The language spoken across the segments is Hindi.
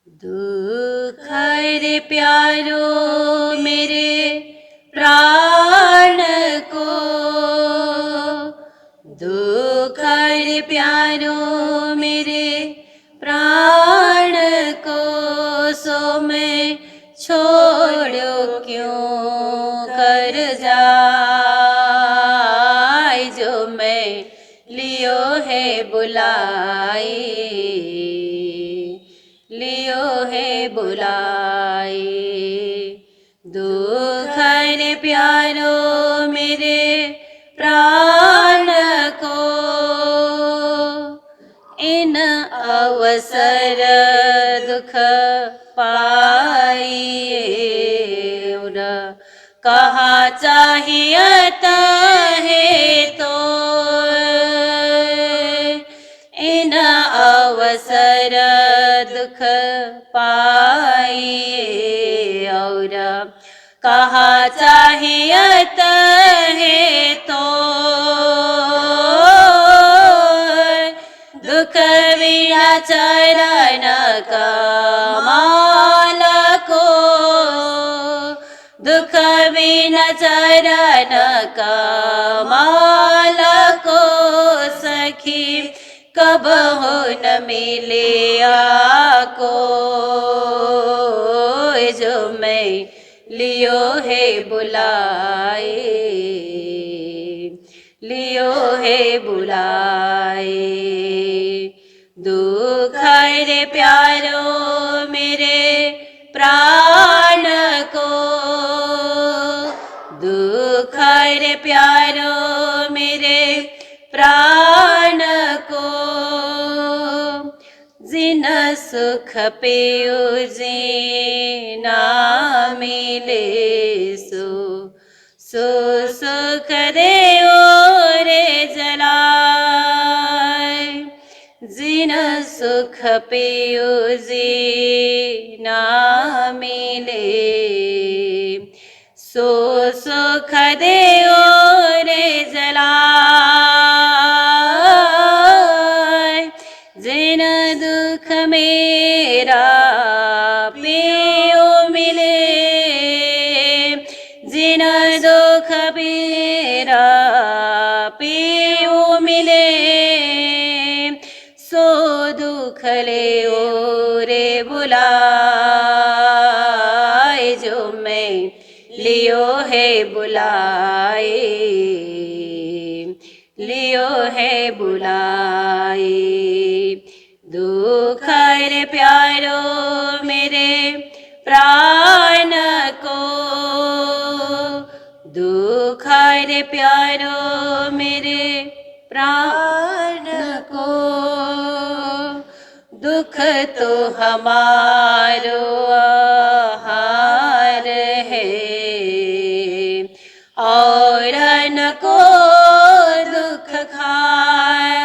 दुख रे प्यारो मेरे प्राण को, दुख रे प्यारो मेरे प्राण को, सो मैं छोड़ो क्यों कर जाए, जो मैं लियो है बुलाए, लियो है बुलाए। दुख रे प्यारो मेरे प्राण को, इन अवसर दुख पाइए, और कहा चाहिए है तो, इन अवसर दुख पाइए, और कहा चाहिए है तो, दुख बिना चरण कमल को, दुख बिना चरण कमल को, सखी कब हो न मिले आको, जो मैं लियो है बुलाए, लियो है बुलाए। दुख रे प्यारो मेरे प्राण को, दुख रे प्यारो मेरे प्राण को, जिन सुख पेयो जिना मिले, सो सुख देओ रे जलाए, जिन सुख पेयो जिना मिले, सो सुख देओ रे जलाए, जिन दुख मेरा पियो मिले, जिन दुख मेरा पियो मिले, सो दुख ले ओ रे बुलाए, जो मैं लियो है बुलाए, लियो है बुलाए। दुख रे प्यारो मेरे प्राण को, दुख रे प्यारो मेरे प्राण को, दुख तो हमारो आहार है, और न को दुख खाए,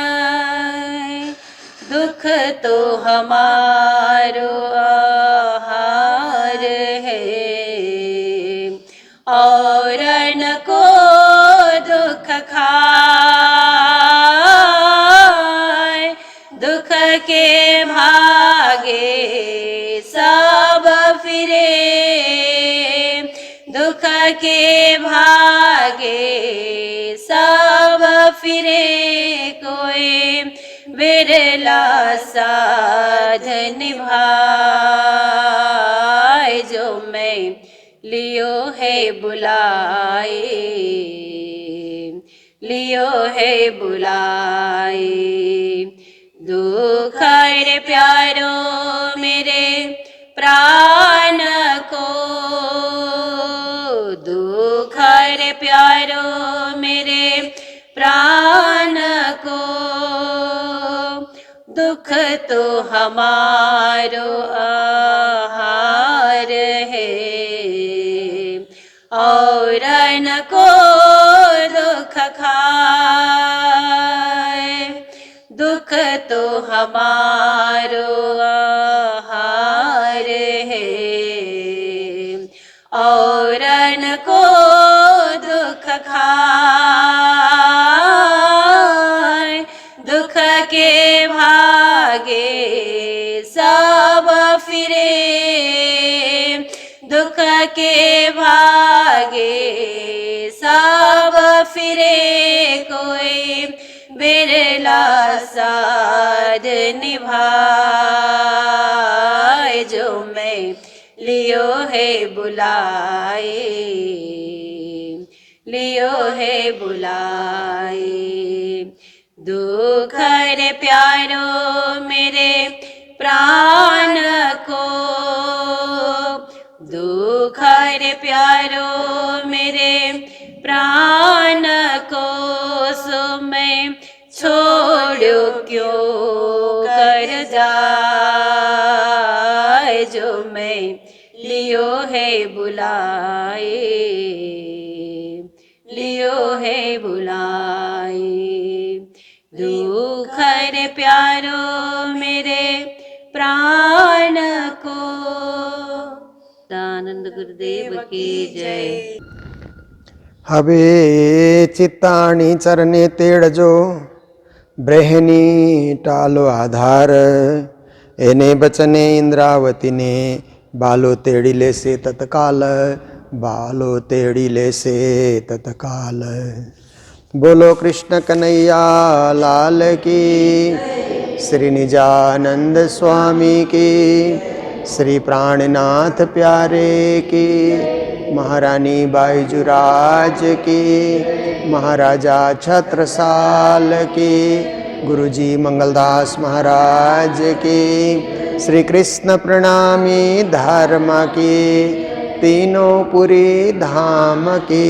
दुख तो हमारो आहार है, और न को दुख खाए, दुख के भागे सब फिरे, दुख के भागे सब फिरे, कोई बिरला साध निभाए, जो मैं लियो है बुलाए, लियो है बुलाए। दुख रे प्यारो मेरे प्राण को, दुख रे प्यारो मेरे प्राण को, दुख तो हमारो आहार है, और न को दुख खाए, दुख तो हमारो आहार है, और न को दुख खाए, दुख के भागे सब फिरे दुख के भागे सब फिरे कोई बिरला साध निभाए जो मैं लियो है बुलाए लियो है बुलाए दुख रे प्यारो मेरे प्राण को दुख रे प्यारो मेरे प्राण को सो मैं छोड़ो क्यों कर जाए जो मैं लियो है बुलाए लियो है बुलाए दुख रे प्यारो मेरे प्राण को। दानंद गुरुदेव की जय। हवे चित्ताणी चरणे तेड़जो ब्रहनी टालो आधार एने बचने इंद्रावती ने बालो तेड़ी ले से तत्काल बालो तेड़ी ले से तत्काल। बोलो कृष्ण कन्हैया लाल की श्री निजानंद स्वामी की श्री प्राणनाथ प्यारे की महारानी बाईजुराज की महाराजा छत्रसाल की गुरुजी मंगलदास महाराज की श्री कृष्ण प्रणामी धर्म की तीनों पुरी धाम की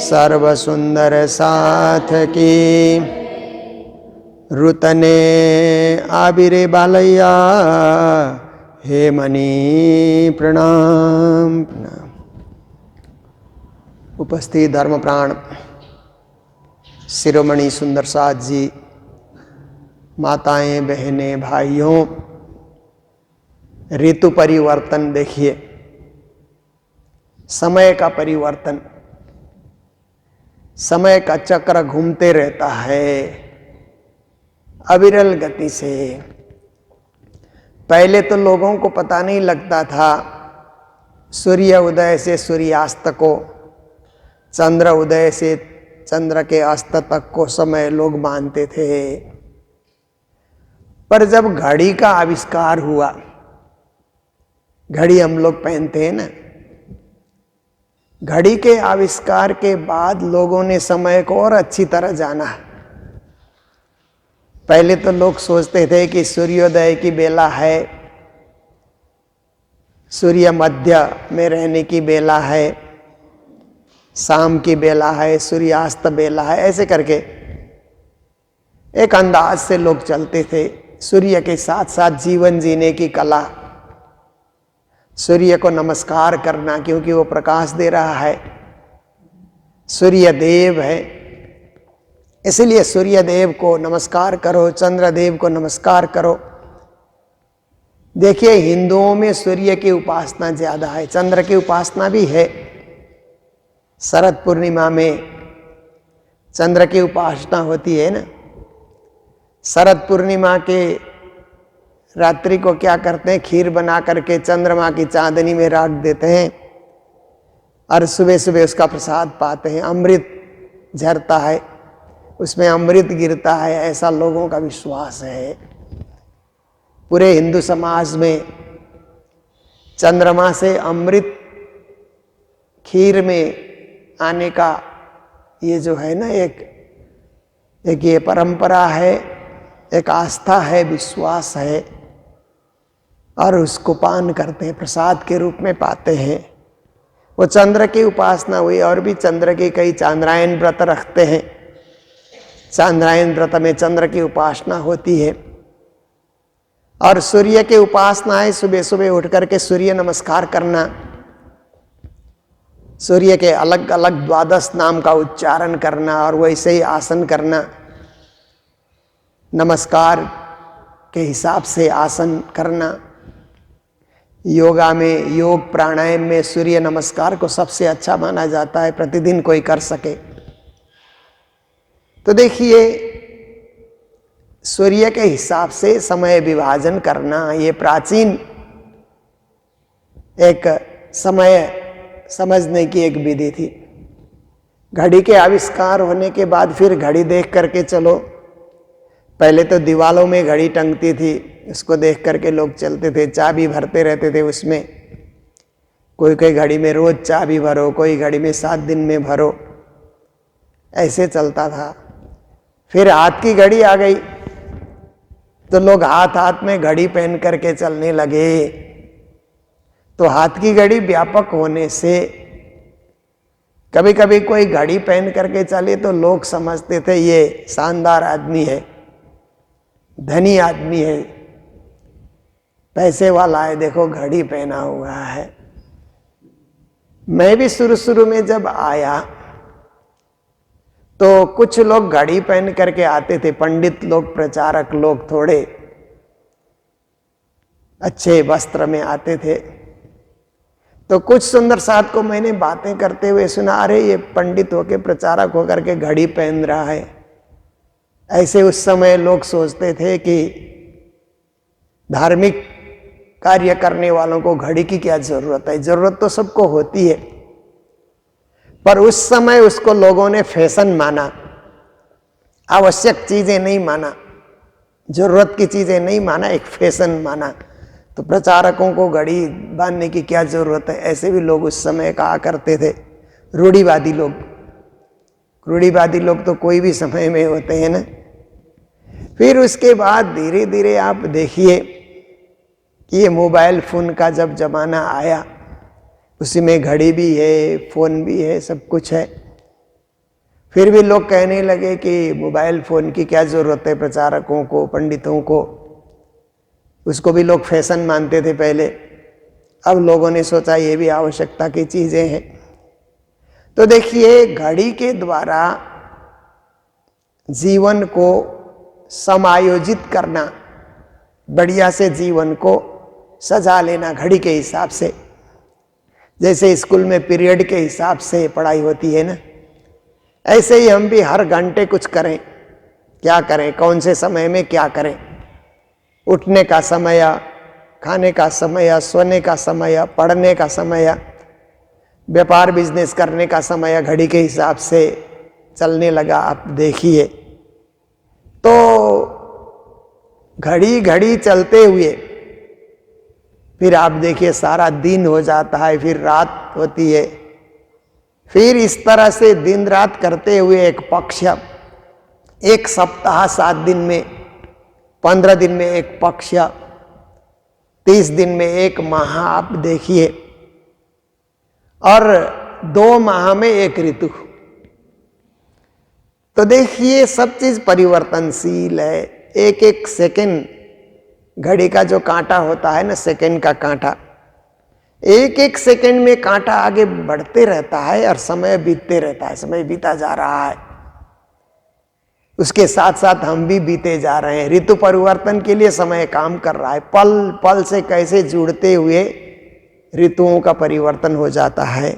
सर्व सुंदर साथ की रुतने आबिरे बालैया हे मनी प्रणाम प्रणाम। उपस्थित धर्म प्राण शिरोमणि सुंदर साथ जी, माताएं बहनें भाइयों, ऋतु परिवर्तन देखिए, समय का परिवर्तन, समय का चक्र घूमते रहता है अविरल गति से। पहले तो लोगों को पता नहीं लगता था, सूर्य उदय से सूर्यास्त को, चंद्र उदय से चंद्र के अस्त तक को समय लोग मानते थे। पर जब घड़ी का आविष्कार हुआ, घड़ी हम लोग पहनते हैं ना, घड़ी के आविष्कार के बाद लोगों ने समय को और अच्छी तरह जाना। पहले तो लोग सोचते थे कि सूर्योदय की बेला है, सूर्य मध्य में रहने की बेला है, शाम की बेला है, सूर्यास्त बेला है, ऐसे करके एक अंदाज से लोग चलते थे। सूर्य के साथ साथ जीवन जीने की कला, सूर्य को नमस्कार करना क्योंकि वो प्रकाश दे रहा है, सूर्य देव है, इसलिए सूर्य देव को नमस्कार करो, चंद्र देव को नमस्कार करो। देखिए हिंदुओं में सूर्य की उपासना ज्यादा है, चंद्र की उपासना भी है। शरद पूर्णिमा में चंद्र की उपासना होती है ना। शरद पूर्णिमा के रात्रि को क्या करते हैं, खीर बना करके चंद्रमा की चांदनी में रख देते हैं और सुबह सुबह उसका प्रसाद पाते हैं। अमृत झरता है, उसमें अमृत गिरता है, ऐसा लोगों का विश्वास है। पूरे हिंदू समाज में चंद्रमा से अमृत खीर में आने का ये जो है ना, एक ये परंपरा है, एक आस्था है, विश्वास है, और उसको पान करते हैं, प्रसाद के रूप में पाते हैं। वो चंद्र की उपासना हुई। और भी चंद्र की कई चांद्रायन व्रत रखते हैं। चांद्रायन व्रत में चंद्र की उपासना होती है। और सूर्य की उपासना है, सुबह सुबह उठ करके सूर्य नमस्कार करना, सूर्य के अलग अलग 12 नाम का उच्चारण करना और वैसे ही आसन करना, नमस्कार के हिसाब से आसन करना। योगा में, योग प्राणायाम में सूर्य नमस्कार को सबसे अच्छा माना जाता है, प्रतिदिन कोई कर सके। तो देखिए सूर्य के हिसाब से समय विभाजन करना, ये प्राचीन एक समय समझने की एक विधि थी। घड़ी के आविष्कार होने के बाद फिर घड़ी देख करके चलो। पहले तो दीवालों में घड़ी टंगती थी, उसको देख करके लोग चलते थे, चाबी भरते रहते थे उसमें। कोई कोई घड़ी में रोज चाबी भरो, कोई घड़ी में 7 दिन में भरो, ऐसे चलता था। फिर हाथ की घड़ी आ गई तो लोग हाथ हाथ में घड़ी पहन करके चलने लगे। तो हाथ की घड़ी व्यापक होने से कभी कभी कोई घड़ी पहन करके चले तो लोग समझते थे ये शानदार आदमी है, धनी आदमी है, पैसे वाला है, देखो घड़ी पहना हुआ है। मैं भी शुरू शुरू में जब आया तो कुछ लोग घड़ी पहन करके आते थे, पंडित लोग, प्रचारक लोग, थोड़े अच्छे वस्त्र में आते थे। तो कुछ सुंदर साथ को मैंने बातें करते हुए सुना, अरे ये पंडित होके, प्रचारक होकर के घड़ी पहन रहा है। ऐसे उस समय लोग सोचते थे कि धार्मिक कार्य करने वालों को घड़ी की क्या जरूरत है, जरूरत तो सबको होती है। पर उस समय उसको लोगों ने फैशन माना, आवश्यक चीजें नहीं माना, जरूरत की चीजें नहीं माना, एक फैशन माना। तो प्रचारकों को घड़ी बांधने की क्या जरूरत है, ऐसे भी लोग उस समय कहा करते थे। रूढ़िवादी लोग, रूढ़िवादी लोग तो कोई भी समय में होते हैं ना। फिर उसके बाद धीरे धीरे आप देखिए कि ये मोबाइल फोन का जब जमाना आया, उसी में घड़ी भी है, फोन भी है, सब कुछ है। फिर भी लोग कहने लगे कि मोबाइल फोन की क्या जरूरत है प्रचारकों को, पंडितों को। उसको भी लोग फैशन मानते थे पहले। अब लोगों ने सोचा ये भी आवश्यकता की चीजें हैं। तो देखिए, घड़ी के द्वारा जीवन को समायोजित करना, बढ़िया से जीवन को सजा लेना घड़ी के हिसाब से। जैसे स्कूल में पीरियड के हिसाब से पढ़ाई होती है ना, ऐसे ही हम भी हर घंटे कुछ करें। क्या करें, कौन से समय में क्या करें, उठने का समय, खाने का समय, सोने का समय, पढ़ने का समय, व्यापार बिजनेस करने का समय घड़ी के हिसाब से चलने लगा। आप देखिए तो घड़ी घड़ी चलते हुए फिर आप देखिए सारा दिन हो जाता है, फिर रात होती है। फिर इस तरह से दिन रात करते हुए एक पक्ष, एक सप्ताह 7 दिन में, 15 दिन में एक पक्ष, 30 दिन में एक माह आप देखिए, और 2 माह में एक ऋतु। तो देखिए सब चीज परिवर्तनशील है। एक एक सेकंड घड़ी का जो कांटा होता है ना, सेकंड का कांटा, एक एक सेकंड में कांटा आगे बढ़ते रहता है और समय बीतते रहता है, समय बीता जा रहा है। उसके साथ साथ हम भी बीते जा रहे हैं। ऋतु परिवर्तन के लिए समय काम कर रहा है। पल पल से कैसे जुड़ते हुए ऋतुओं का परिवर्तन हो जाता है।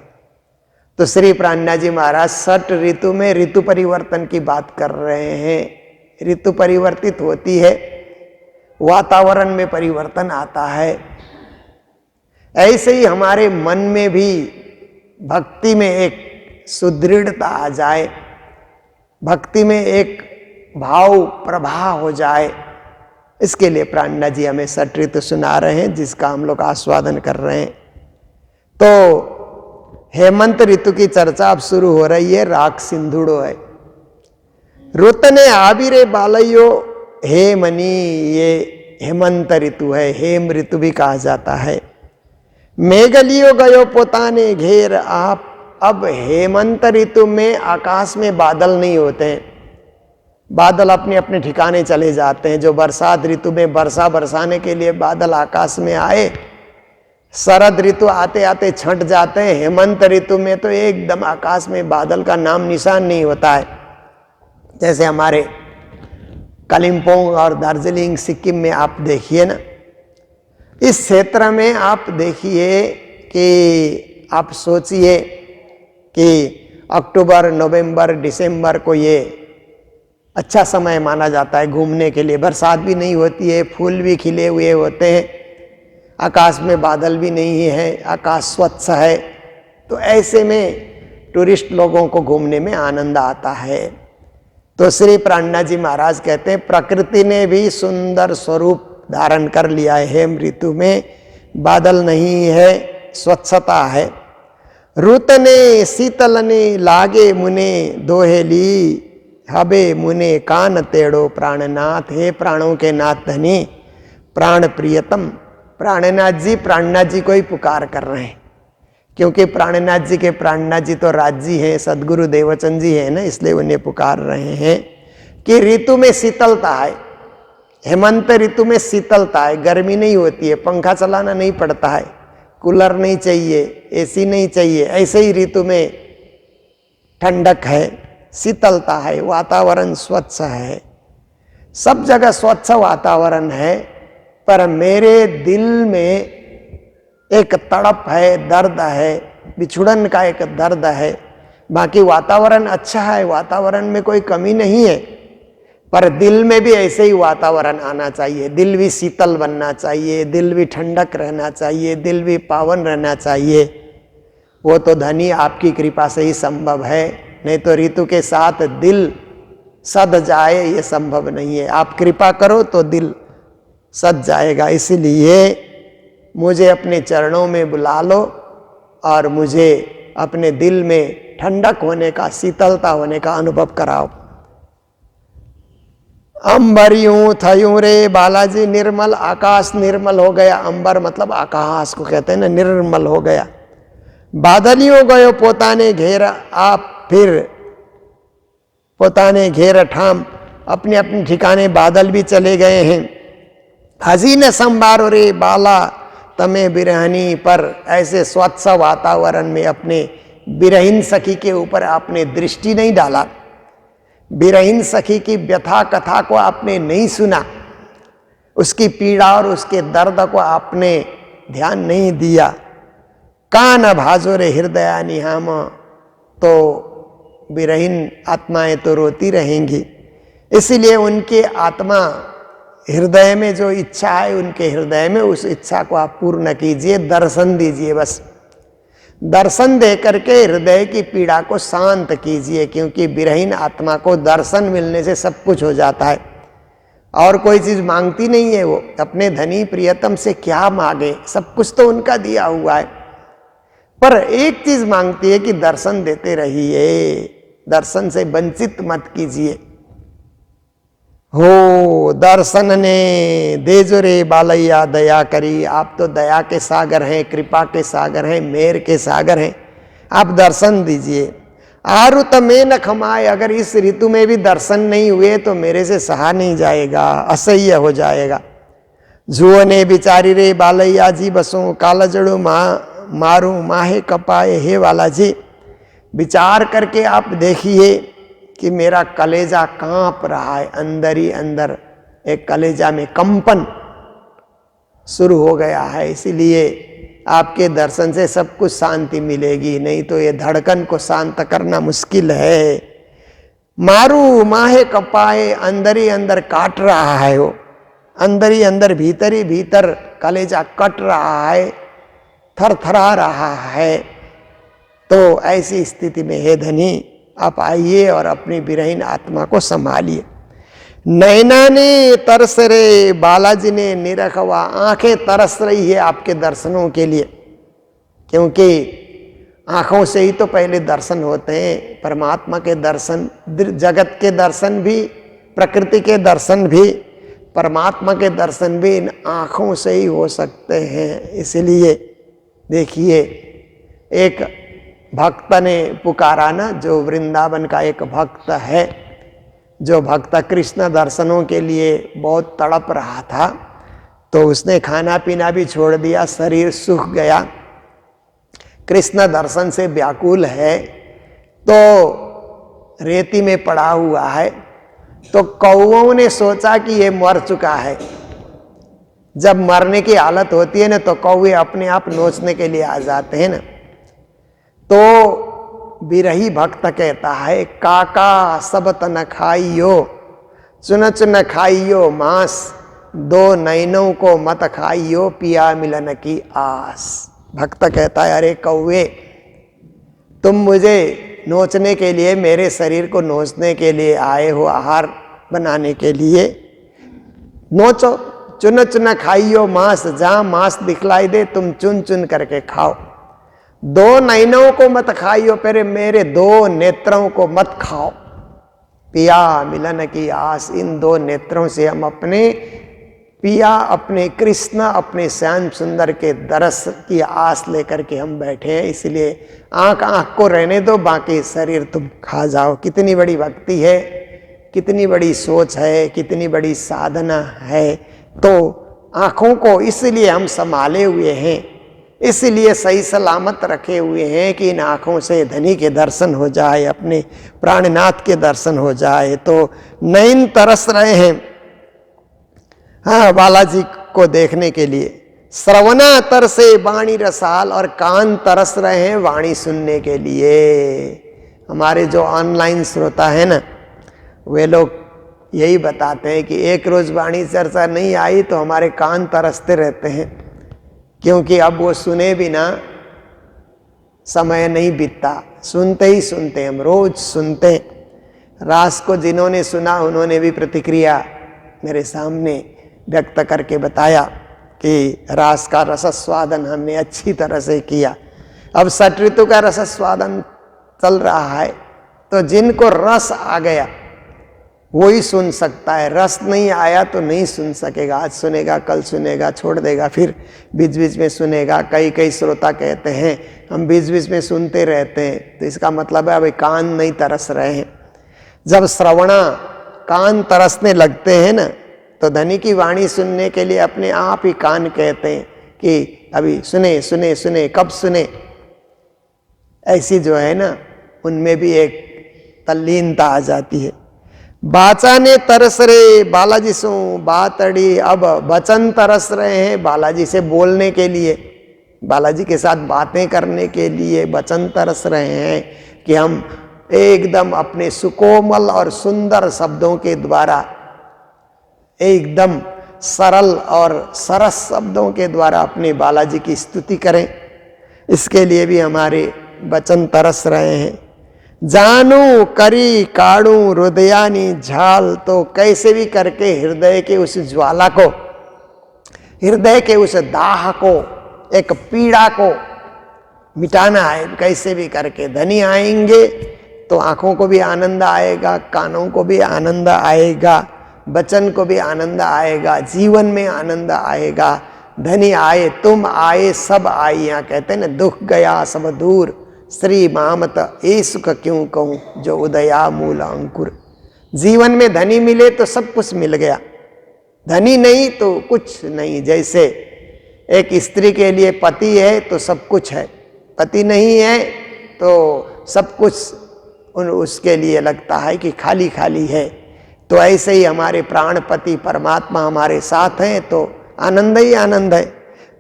तो श्री प्राणनाथ जी महाराज 6 ऋतु में ऋतु परिवर्तन की बात कर रहे हैं। ऋतु परिवर्तित होती है, वातावरण में परिवर्तन आता है। ऐसे ही हमारे मन में भी भक्ति में एक सुदृढ़ता आ जाए, भक्ति में एक भाव प्रवाह हो जाए, इसके लिए प्राणनाथ जी हमें 6 ऋतु सुना रहे हैं, जिसका हम लोग आस्वादन कर रहे हैं। तो हेमंत ऋतु की चर्चा अब शुरू हो रही है। राग सिंधुड़ो है। रुतने आबिरे बालयो हे मनी, ये हेमंत ऋतु है, हेम ऋतु भी कहा जाता है। मेघलियो गयो पोताने घेर आप। अब हेमंत ऋतु में आकाश में बादल नहीं होते हैं, बादल अपने अपने ठिकाने चले जाते हैं। जो बरसात ऋतु में वर्षा बरसाने के लिए बादल आकाश में आए, शरद ऋतु आते आते छंट जाते हैं। हेमंत ऋतु में तो एकदम आकाश में बादल का नाम निशान नहीं होता है। जैसे हमारे कालिम्पोंग और दार्जिलिंग, सिक्किम में आप देखिए ना, इस क्षेत्र में आप देखिए कि आप सोचिए कि अक्टूबर, नवंबर, दिसंबर को ये अच्छा समय माना जाता है घूमने के लिए। बरसात भी नहीं होती है, फूल भी खिले हुए होते हैं, आकाश में बादल भी नहीं है, आकाश स्वच्छ है। तो ऐसे में टूरिस्ट लोगों को घूमने में आनंद आता है। तो श्री प्राणनाथ जी महाराज कहते हैं प्रकृति ने भी सुंदर स्वरूप धारण कर लिया है। हेम ऋतु में बादल नहीं है, स्वच्छता है। ऋतने शीतलने लागे मुने दोहेली, हबे मुने कान तेड़ो प्राणनाथ। हे प्राणों के नाथ धनी, प्राण प्रियतम प्राणनाथ जी को ही पुकार कर रहे हैं, क्योंकि प्राणनाथ जी के प्राणनाथ जी तो राज जी हैं, सदगुरु देवचंद जी हैं ना, इसलिए उन्हें पुकार रहे हैं कि ऋतु में शीतलता है। हेमंत ऋतु में शीतलता है, गर्मी नहीं होती है, पंखा चलाना नहीं पड़ता है, कूलर नहीं चाहिए, एसी नहीं चाहिए। ऐसे ही ऋतु में ठंडक है, शीतलता है, वातावरण स्वच्छ है, सब जगह स्वच्छ वातावरण है। पर मेरे दिल में एक तड़प है, दर्द है, बिछुड़न का एक दर्द है। बाकी वातावरण अच्छा है, वातावरण में कोई कमी नहीं है, पर दिल में भी ऐसे ही वातावरण आना चाहिए। दिल भी शीतल बनना चाहिए, दिल भी ठंडक रहना चाहिए, दिल भी पावन रहना चाहिए। वो तो धनी आपकी कृपा से ही संभव है, नहीं तो ऋतु के साथ दिल सद जाए ये संभव नहीं है। आप कृपा करो तो दिल सद जाएगा। इसीलिए मुझे अपने चरणों में बुला लो और मुझे अपने दिल में ठंडक होने का, शीतलता होने का अनुभव कराओ। अंबर यूं थयूं रे बालाजी निर्मल, आकाश निर्मल हो गया। अंबर मतलब आकाश को कहते हैं ना, निर्मल हो गया। बादलियों गयो पोताने घेरा, आप फिर पोताने घेर ठाम, अपने अपने ठिकाने बादल भी चले गए हैं। हसीन संभारो रे बाला तमे बिरहनी, पर ऐसे स्वच्छ वातावरण में अपने बिरहीन सखी के ऊपर आपने दृष्टि नहीं डाला, बिरहीन सखी की व्यथा कथा को आपने नहीं सुना, उसकी पीड़ा और उसके दर्द को आपने ध्यान नहीं दिया। कान भाजो रे हृदया निहाम, तो बिरहीन आत्माएं तो रोती रहेंगी। इसीलिए उनके आत्मा हृदय में जो इच्छा है, उनके हृदय में उस इच्छा को आप पूर्ण कीजिए, दर्शन दीजिए। बस दर्शन दे करके हृदय की पीड़ा को शांत कीजिए, क्योंकि विरहीन आत्मा को दर्शन मिलने से सब कुछ हो जाता है। और कोई चीज मांगती नहीं है वो, अपने धनी प्रियतम से क्या मांगे, सब कुछ तो उनका दिया हुआ है। पर एक चीज मांगती है कि दर्शन देते रहिए, दर्शन से वंचित मत कीजिए। हो दर्शन ने देजो रे बालैया दया करी, आप तो दया के सागर हैं, कृपा के सागर हैं, मेर के सागर हैं, आप दर्शन दीजिए। आरुत में न खमाए, अगर इस ऋतु में भी दर्शन नहीं हुए तो मेरे से सहा नहीं जाएगा, असह्य हो जाएगा। जुओ ने बिचारी रे बालैया जी बसो, काला जड़ो मारू माहे कपाए। हे वाला जी, विचार करके आप देखिए कि मेरा कलेजा कांप रहा है, अंदर ही अंदर एक कलेजा में कंपन शुरू हो गया है। इसीलिए आपके दर्शन से सब कुछ शांति मिलेगी, नहीं तो ये धड़कन को शांत करना मुश्किल है। मारू माहे कपाए, अंदर ही अंदर काट रहा है वो, अंदर ही अंदर भीतर ही भीतर कलेजा कट रहा है, थरथरा रहा है। तो ऐसी स्थिति में हे धनी, आप आइए और अपनी विरहीन आत्मा को संभालिए। नैना ने तरस रे बालाजी ने निरखवा, आंखें तरस रही है आपके दर्शनों के लिए, क्योंकि आंखों से ही तो पहले दर्शन होते हैं। परमात्मा के दर्शन, जगत के दर्शन भी, प्रकृति के दर्शन भी, परमात्मा के दर्शन भी इन आंखों से ही हो सकते हैं। इसलिए देखिए, एक भक्त ने पुकारा ना, जो वृंदावन का एक भक्त है, जो भक्त कृष्ण दर्शनों के लिए बहुत तड़प रहा था, तो उसने खाना पीना भी छोड़ दिया, शरीर सूख गया, कृष्ण दर्शन से व्याकुल है, तो रेती में पड़ा हुआ है। तो कौओं ने सोचा कि ये मर चुका है। जब मरने की हालत होती है ना, तो कौवे अपने आप नोचने के लिए आ जाते हैं ना। तो बिरही भक्त कहता है, काका सब तन खाइयो, चुन चुन खाइयो मांस, दो नैनों को मत खाइयो पिया मिलन की आस। भक्त कहता है, अरे कौवे, तुम मुझे नोचने के लिए, मेरे शरीर को नोचने के लिए आए हो, आहार बनाने के लिए, नोचो, चुन चुन खाइयो मांस, जहां मांस दिखलाई दे तुम चुन चुन करके खाओ। दो नैनों को मत खाइयो, पर मेरे दो नेत्रों को मत खाओ। पिया मिलन की आस, इन दो नेत्रों से हम अपने पिया, अपने कृष्ण, अपने श्याम सुंदर के दरस की आस लेकर के हम बैठे हैं। इसलिए आंख आंख को रहने दो, बाकी शरीर तुम खा जाओ। कितनी बड़ी भक्ति है, कितनी बड़ी सोच है, कितनी बड़ी साधना है। तो आंखों को इसलिए हम संभाले हुए हैं, इसलिए सही सलामत रखे हुए हैं कि इन आँखों से धनी के दर्शन हो जाए, अपने प्राणनाथ के दर्शन हो जाए। तो नैन तरस रहे हैं, हाँ, बालाजी को देखने के लिए। श्रवणा तरसे वाणी रसाल, और कान तरस रहे हैं वाणी सुनने के लिए। हमारे जो ऑनलाइन श्रोता है ना, वे लोग यही बताते हैं कि एक रोज वाणी चर्चा नहीं आई तो हमारे कान तरसते रहते हैं, क्योंकि अब वो सुने बिना समय नहीं बीतता। सुनते ही सुनते, हम रोज सुनते। रास को जिन्होंने सुना उन्होंने भी प्रतिक्रिया मेरे सामने व्यक्त करके बताया कि रास का रसस्वादन हमने अच्छी तरह से किया। अब षट ऋतु का रसस्वादन चल रहा है, तो जिनको रस आ गया वो ही सुन सकता है, रस नहीं आया तो नहीं सुन सकेगा। आज सुनेगा, कल सुनेगा, छोड़ देगा, फिर बीच बीच में सुनेगा। कई श्रोता कहते हैं हम बीच बीच में सुनते रहते हैं, तो इसका मतलब है अभी कान नहीं तरस रहे हैं। जब श्रवणा कान तरसने लगते हैं ना, तो धनी की वाणी सुनने के लिए अपने आप ही कान कहते हैं कि अभी सुने सुने सुने, कब सुने। ऐसी जो है ना, उनमें भी एक तल्लीनता आ जाती है। बाचा ने तरस रे बालाजी सो बात अड़ी, अब वचन तरस रहे हैं बालाजी से बोलने के लिए, बालाजी के साथ बातें करने के लिए वचन तरस रहे हैं कि हम एकदम अपने सुकोमल और सुंदर शब्दों के द्वारा, एकदम सरल और सरस शब्दों के द्वारा अपने बालाजी की स्तुति करें। इसके लिए भी हमारे वचन तरस रहे हैं। जानू करी काड़ू हृदयानी झाल, तो कैसे भी करके हृदय के उस ज्वाला को, हृदय के उस दाह को, एक पीड़ा को मिटाना है कैसे भी करके। धनी आएंगे तो आंखों को भी आनंद आएगा, कानों को भी आनंद आएगा, बचन को भी आनंद आएगा, जीवन में आनंद आएगा। धनी आए, तुम आए, सब आई। यहाँ कहते हैं ना, दुख गया सब दूर, श्री मामत ए सुख क्यों कहूँ, जो उदया मूल अंकुर। जीवन में धनी मिले तो सब कुछ मिल गया, धनी नहीं तो कुछ नहीं। जैसे एक स्त्री के लिए पति है तो सब कुछ है, पति नहीं है तो सब कुछ उसके लिए लगता है कि खाली खाली है। तो ऐसे ही हमारे प्राणपति परमात्मा हमारे साथ हैं तो आनंद ही आनंद है।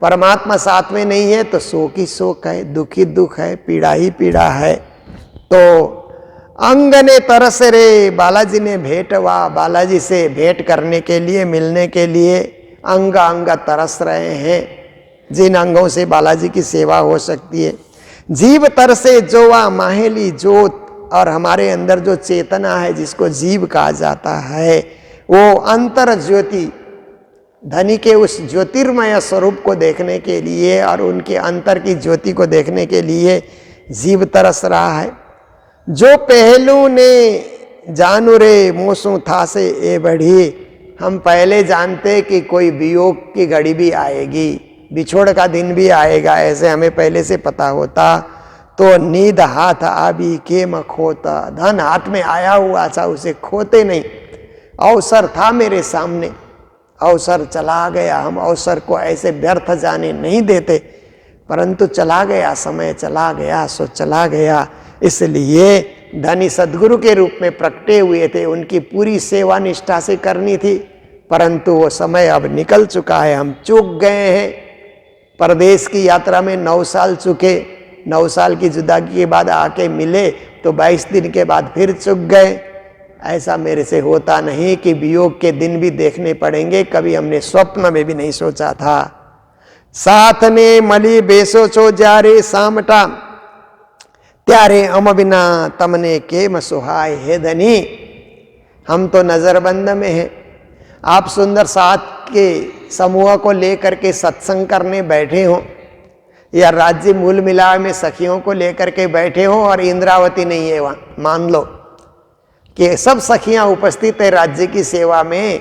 परमात्मा साथ में नहीं है तो शोक ही शोक है, दुख ही दुख है, पीड़ा ही पीड़ा है। तो अंग ने तरस रे, बालाजी ने भेंटवा, बालाजी से भेंट करने के लिए, मिलने के लिए अंग अंग तरस रहे हैं, जिन अंगों से बालाजी की सेवा हो सकती है। जीव तरसे जोवा माहेली जोत, और हमारे अंदर जो चेतना है जिसको जीव कहा जाता है, वो अंतर ज्योति, धनी के उस ज्योतिर्मय स्वरूप को देखने के लिए और उनके अंतर की ज्योति को देखने के लिए जीव तरस रहा है। जो पहलू ने जानू रे मोसू था से ए बढ़ी, हम पहले जानते कि कोई वियोग की घड़ी भी आएगी, बिछोड़ का दिन भी आएगा, ऐसे हमें पहले से पता होता तो नींद हाथ आबी के मखोता, धन हाथ में आया हुआ था उसे खोते नहीं। अवसर था मेरे सामने, अवसर चला गया, हम अवसर को ऐसे व्यर्थ जाने नहीं देते, परंतु चला गया, समय चला गया सो चला गया। इसलिए धनी सद्गुरु के रूप में प्रकटे हुए थे, उनकी पूरी सेवा निष्ठा से करनी थी, परंतु वो समय अब निकल चुका है, हम चूक गए हैं। परदेश की यात्रा में 9 साल चुके, 9 साल की जुदाई के बाद आके मिले तो 22 दिन के बाद फिर चूक गए। ऐसा मेरे से होता नहीं कि वियोग के दिन भी देखने पड़ेंगे, कभी हमने स्वप्न में भी नहीं सोचा था। साथ ने मली बेसो चो जारे सामटा, त्यारे अम बिना तमने के मसुहाय हे धनी। हम तो नजरबंद में हैं, आप सुंदर साथ के समूह को लेकर के सत्संग करने बैठे हो, या राज्य मूल मिलाव में सखियों को लेकर के बैठे हो और इंद्रावती नहीं है वहां, मान लो कि सब सखियां उपस्थित है राज्य की सेवा में।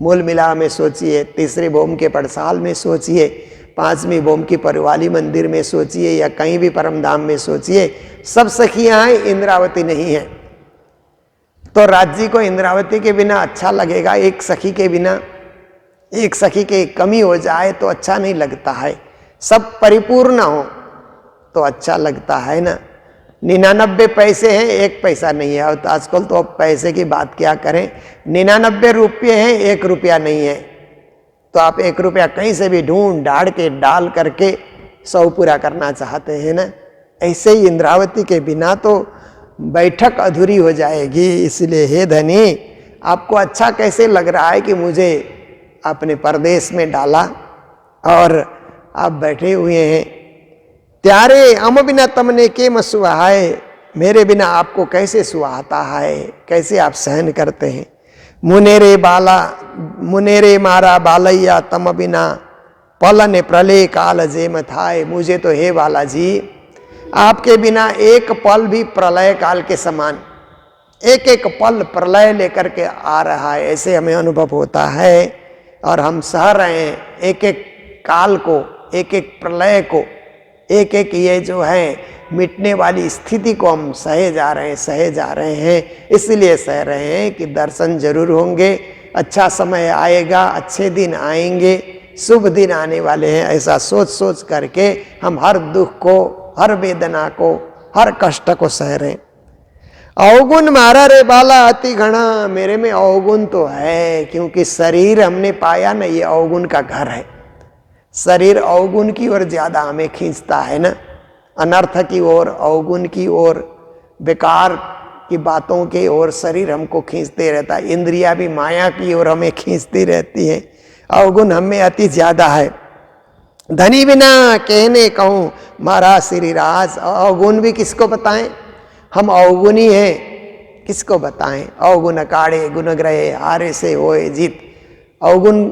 मूल मिलाव में सोचिए, तीसरे भोम के पड़साल में सोचिए, 5वीं भोम की परिवाली मंदिर में सोचिए, या कहीं भी परमधाम में सोचिए, सब सखियां हैं, इंद्रावती नहीं है। तो राज्य को इंद्रावती के बिना अच्छा लगेगा? एक सखी के बिना, एक सखी की कमी हो जाए तो अच्छा नहीं लगता है। सब परिपूर्ण हो तो अच्छा लगता है ना। 99 पैसे हैं, 1 पैसा नहीं है। तो आजकल तो अब पैसे की बात क्या करें, 99 रुपये हैं, 1 रुपया नहीं है। तो आप 1 रुपया कहीं से भी ढूंढ ढाड़ के डाल करके 100 पूरा करना चाहते हैं ना। ऐसे ही इंद्रावती के बिना तो बैठक अधूरी हो जाएगी। इसलिए हे धनी, आपको अच्छा कैसे लग रहा है कि मुझे अपने परदेश में डाला और आप बैठे हुए हैं। त्यारे अम बिना तमने के मसुहाय, मेरे बिना आपको कैसे सुहाता है, कैसे आप सहन करते हैं। मुनेरे बाला मुनेरे मारा बालैया तम बिना, पलन प्रलय काल जेम थाय। मुझे तो हे बालाजी, आपके बिना एक पल भी प्रलय काल के समान, एक एक पल प्रलय लेकर के आ रहा है, ऐसे हमें अनुभव होता है। और हम सह रहे हैं एक एक काल को, एक एक प्रलय को, एक एक ये जो है मिटने वाली स्थिति को हम सहे जा रहे हैं। इसलिए सह रहे हैं कि दर्शन जरूर होंगे, अच्छा समय आएगा, अच्छे दिन आएंगे, शुभ दिन आने वाले हैं। ऐसा सोच सोच करके हम हर दुख को, हर वेदना को, हर कष्ट को सह रहे। अवगुण मारा रे बाला अति घना, मेरे में अवगुण तो है, क्योंकि शरीर हमने पाया ना, ये अवगुण का घर है। शरीर अवगुण की ओर ज्यादा हमें खींचता है ना, अनर्थ की ओर, अवगुण की ओर, बेकार की बातों की ओर शरीर हमको खींचते रहता है। इंद्रियां भी माया की ओर हमें खींचती रहती है। अवगुण हमें अति ज्यादा है। धनी बिना कहने कहूँ मारा श्रीराज, अवगुण भी किसको बताएं, हम अवगुणी हैं, किसको बताएं। अवगुण काढ़े गुण ग्रहे, हारे से होए जीत। अवगुण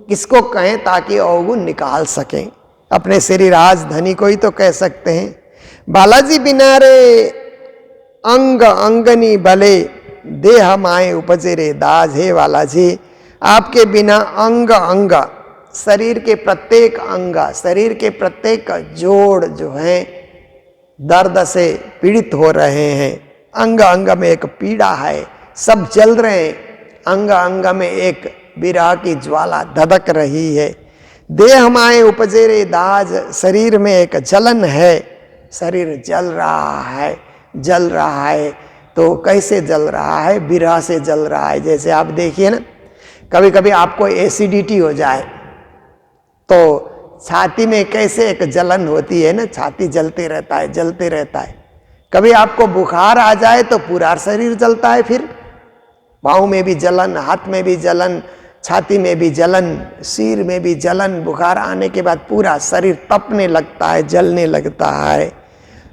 किसको कहें ताकि अवगुण निकाल सकें। अपने श्रीराज धनी को ही तो कह सकते हैं। बालाजी बिना रे अंग अंगनी भले, देह माए उपजे रे दाज। हे बालाजी, आपके बिना अंग अंग, शरीर के प्रत्येक अंग, शरीर के प्रत्येक जोड़ जो है दर्द से पीड़ित हो रहे हैं। अंग अंग में एक पीड़ा है, सब जल रहे हैं। अंग अंग में एक विरह की ज्वाला धधक रही है। देह माए उपजे रे दाज, शरीर में एक जलन है, शरीर जल रहा है, जल रहा है। तो कैसे जल रहा है, विरह से जल रहा है। जैसे आप देखिए ना, कभी कभी आपको एसिडिटी हो जाए तो छाती में कैसे एक जलन होती है ना, छाती जलते रहता है, जलते रहता है। कभी आपको बुखार आ जाए तो पूरा शरीर जलता है, फिर पाँव में भी जलन, हाथ में भी जलन, छाती में भी जलन, सिर में भी जलन। बुखार आने के बाद पूरा शरीर तपने लगता है, जलने लगता है।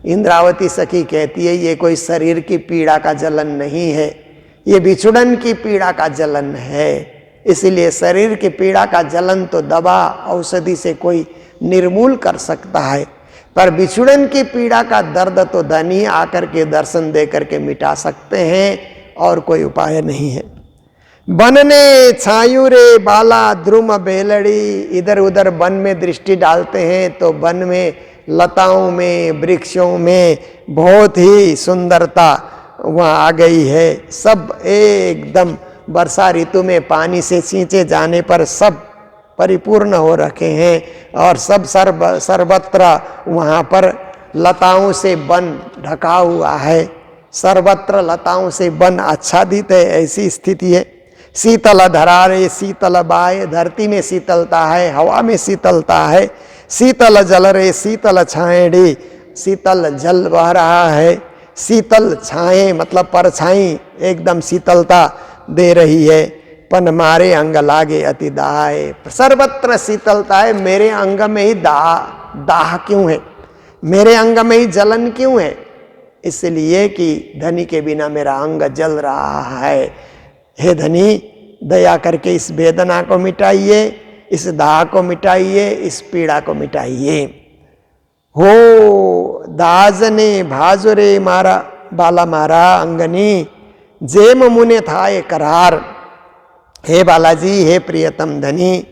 इंद्रावती सखी कहती है ये कोई शरीर की पीड़ा का जलन नहीं है, ये बिछुड़न की पीड़ा का जलन है। इसलिए शरीर की पीड़ा का जलन तो दवा औषधि से कोई निर्मूल कर सकता है, पर बिछुड़न की पीड़ा का दर्द तो धनी आकर के दर्शन दे करके मिटा सकते हैं, और कोई उपाय नहीं है। बनने छायु रे बाला द्रुम बेलड़ी, इधर उधर वन में दृष्टि डालते हैं तो वन में, लताओं में, वृक्षों में बहुत ही सुंदरता वहाँ आ गई है। सब एकदम वर्षा ऋतु में पानी से सींचे जाने पर सब परिपूर्ण हो रखे हैं, और सब सर्वत्र वहाँ पर लताओं से वन ढका हुआ है। सर्वत्र लताओं से वन आच्छादित है, ऐसी स्थिति है। शीतल धरा रे शीतल बाय, धरती में शीतलता है, हवा में शीतलता है। शीतल जल रे शीतल छाएड़ी, शीतल जल बह रहा है। शीतल छाए मतलब परछाई एकदम शीतलता दे रही है। पन मारे अंग लागे अति दाहे, सर्वत्र शीतलता है, मेरे अंग में ही दाह क्यों है, मेरे अंग में ही जलन क्यों है? इसलिए कि धनी के बिना मेरा अंग जल रहा है। हे धनी, दया करके इस वेदना को मिटाइए, इस दाह को मिटाइए, इस पीड़ा को मिटाइए। हो दाजने भाजुरे मारा बाला मारा अंगनी, जेम मुने थाए करार। हे बालाजी, हे प्रियतम धनी,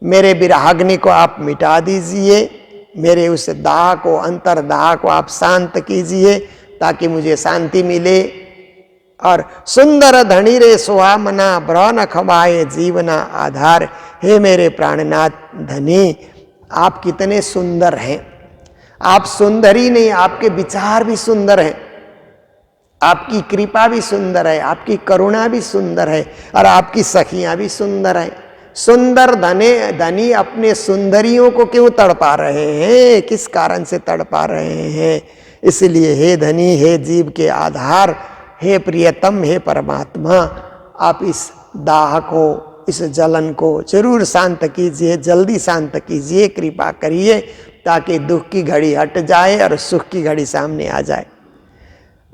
मेरे विराग्नि को आप मिटा दीजिए, मेरे उस दाह को, अंतरदाह को आप शांत कीजिए ताकि मुझे शांति मिले। और सुंदर धनी रे सुहामना, ब्रह न खवाए जीवना आधार। हे मेरे प्राणनाथ धनी, आप कितने सुंदर हैं। आप सुंदर ही नहीं, आपके विचार भी सुंदर हैं, आपकी कृपा भी सुंदर है, आपकी करुणा भी सुंदर है, और आपकी सखियां भी सुंदर हैं। सुंदर धनी अपने सुंदरियों को क्यों तड़पा रहे हैं, किस कारण से तड़पा रहे हैं? इसलिए हे धनी, हे जीव के आधार, हे प्रियतम, हे परमात्मा, आप इस दाह को, इस जलन को जरूर शांत कीजिए, जल्दी शांत कीजिए, कृपा करिए ताकि दुख की घड़ी हट जाए और सुख की घड़ी सामने आ जाए।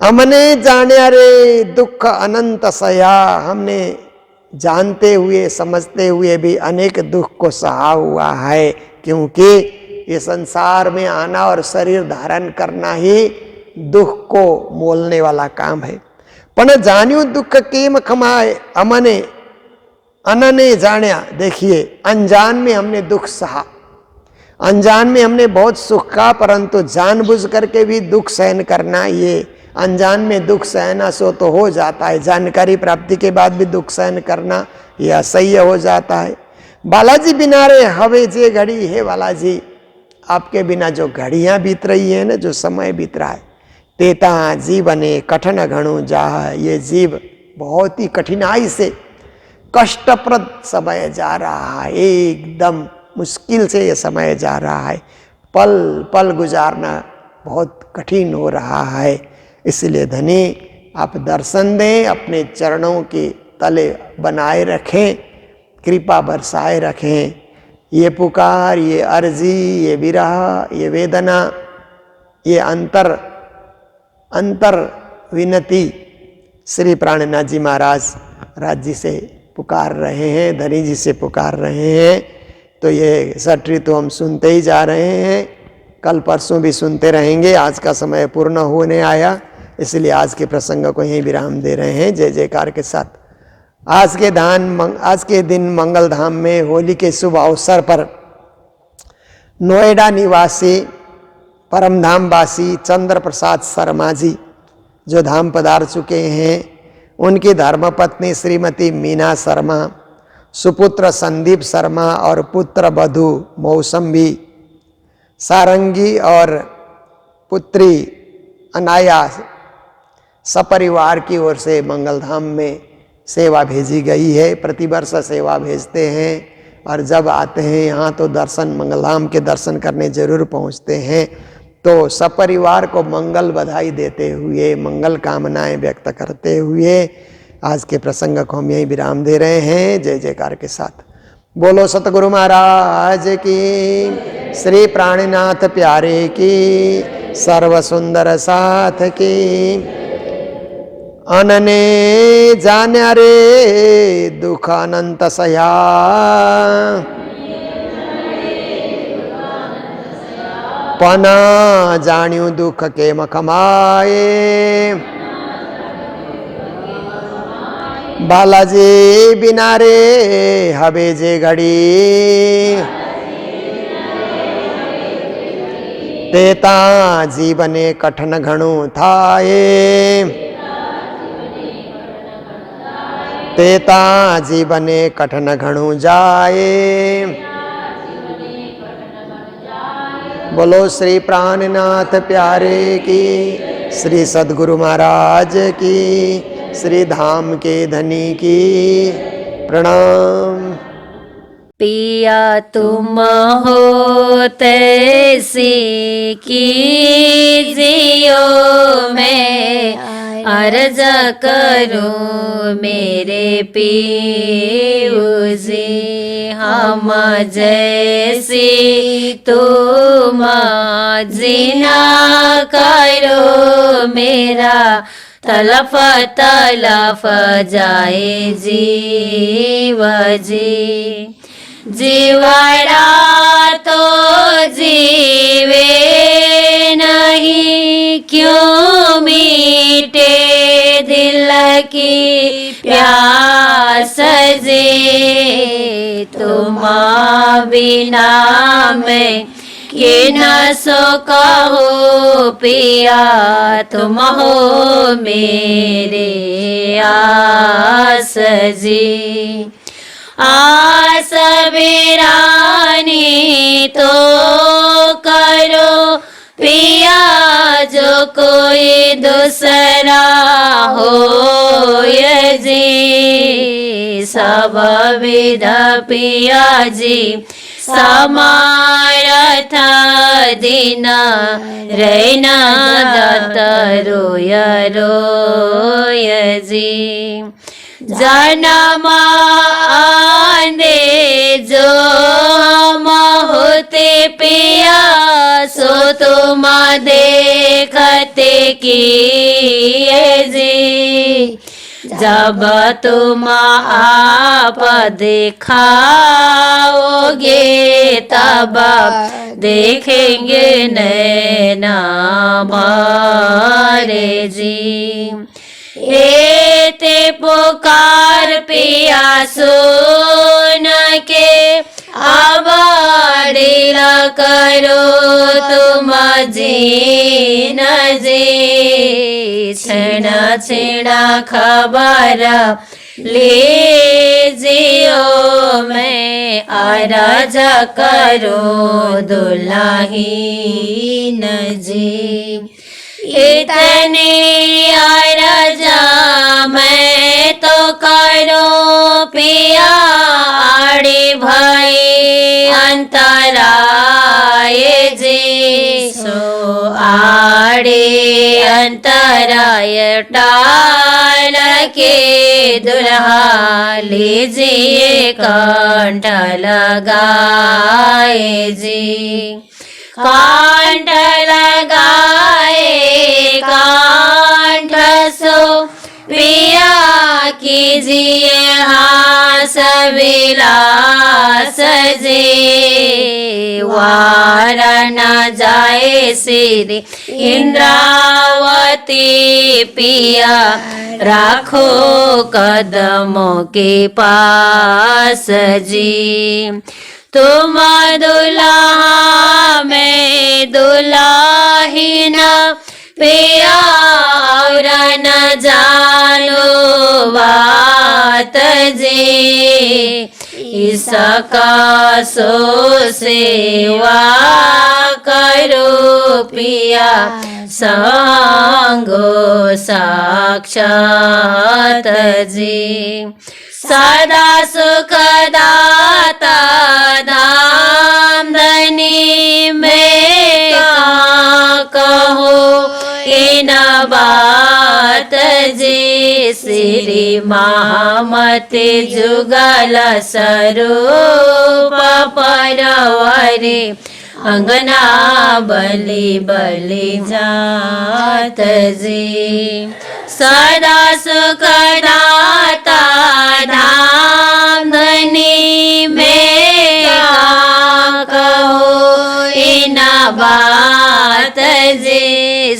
हमने जाने रे दुख अनंत सया, हमने जानते हुए समझते हुए भी अनेक दुख को सहा हुआ है, क्योंकि ये संसार में आना और शरीर धारण करना ही दुख को मोलने वाला काम है। पण जान्यू दुख केम खमाए, अमने अनने जान्या। देखिए, अनजान में हमने दुख सहा, अनजान में हमने बहुत सुख का, परंतु जानबूझ करके भी दुख सहन करना, ये अनजान में दुख सहना सो तो हो जाता है, जानकारी प्राप्ति के बाद भी दुख सहन करना यह असह्य हो जाता है। बालाजी बिना रे हवे जे घड़ी, हे बालाजी, आपके बिना जो घड़ियां बीत रही है ना, जो समय बीत रहा है, तेता जीवने कठिन घणु जाह, ये जीव बहुत ही कठिनाई से कष्टप्रद समय जा रहा है, एकदम मुश्किल से ये समय जा रहा है, पल पल गुजारना बहुत कठिन हो रहा है। इसलिए धनी, आप दर्शन दें, अपने चरणों के तले बनाए रखें, कृपा बरसाए रखें। ये पुकार, ये अर्जी, ये विरह, ये वेदना, ये अंतर विनती श्री प्राणनाथ जी महाराज जी से पुकार रहे हैं, धनी जी से पुकार रहे हैं। तो ये सठ ऋतु हम सुनते ही जा रहे हैं, कल परसों भी सुनते रहेंगे। आज का समय पूर्ण होने आया, इसलिए आज के प्रसंग को यहीं विराम दे रहे हैं जय जयकार के साथ। आज के दिन मंगल धाम में होली के शुभ अवसर पर नोएडा निवासी परम धाम वासी चंद्र प्रसाद शर्मा जी जो धाम पधार चुके हैं, उनकी धर्मपत्नी श्रीमती मीना शर्मा, सुपुत्र संदीप शर्मा और पुत्र वधू मौसम्बी सारंगी और पुत्री अनाया सपरिवार की ओर से मंगलधाम में सेवा भेजी गई है। प्रतिवर्ष सेवा भेजते हैं और जब आते हैं यहाँ तो दर्शन, मंगलधाम के दर्शन करने जरूर पहुँचते हैं। तो सपरिवार को मंगल बधाई देते हुए, मंगल कामनाएं व्यक्त करते हुए आज के प्रसंग को हम यहीं विराम दे रहे हैं जय जयकार के साथ। बोलो सतगुरु महाराज की, श्री प्राणनाथ प्यारे की, सर्व सुंदर साथ की। अनने जान्या रे दुख अनंत सया, पना जान्यू दुख के मखमाए। बालाजी बिना रे हवे जे घड़ी, तेता जीवने कठिन घणु थाए। तेता जीवने कठिन घणु जाए। बोलो श्री प्राणनाथ प्यारे की, श्री सद्गुरु महाराज की, श्री धाम के धनी की प्रणाम। पिया तुम होते ऐसी कीजियो मैं अर्ज करूं मेरे पीऊ जी। हम जैसी तुम जीना करो मेरा तलफ तलफ जाए जीव जी। जीवड़ा तो जीवे नहीं क्यों मीटे दिल की प्यास जी। तुम बिना मैं के न सो कहो पिया तुम हो मेरे आस जी। आस बिरानी तो करो पिया जो कोई दूसरा हो जी। सब विध पिया जी समारथ दिन रहना दत्त रोय रोय जी। जन्म आंदे जो हम होते पिया सो तुम देखते किए जी। जब तुम आप दिखाओगे तब देखेंगे नैना मारे जी। एते पुकार पिया सुन के आवाड़िल करो तुम जीन जी। क्षण क्षण खबर लीजियो मैं अर्ज करो दुल्हीन जी। इतने अर्जा मैं तो करो पिया आड़े भाई अंतराय जी। सो आड़े अंतराय टाल के दुल्हा लीजिए कंठ लगाए जी। कंठ लगाए कंठ सो पिया कीजिए हास विलास जी। वार न जाए श्री इंद्रावती पिया राखो कदमों के पास जी। तुम दुल्हा मैं दुल्हीन पिया और न जानो बात जी। इसका सो सेवा करो पिया संगो साक्षात जी। सदा सुखदाता धाम धनी में कहो इन बात जी। श्री महामते जुगल स्वरूप परवरे अंगना बलि बलि जात जी। सदा सुखदाता धाम धनी में कहो इन बात जी।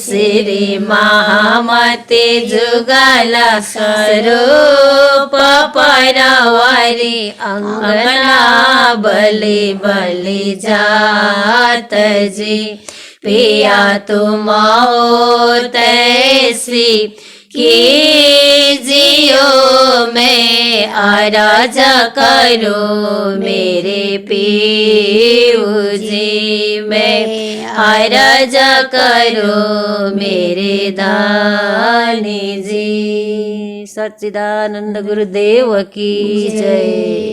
श्री महामते जुगल स्वरूप परवरी अंगना बलि बलि जात जी। पिया तुम तैसी कीजियो मैं अर्ज करो मेरे पीऊ जी। मैं अर्ज करो मेरे दानी जी। सच्चिदानंद गुरुदेव की जय।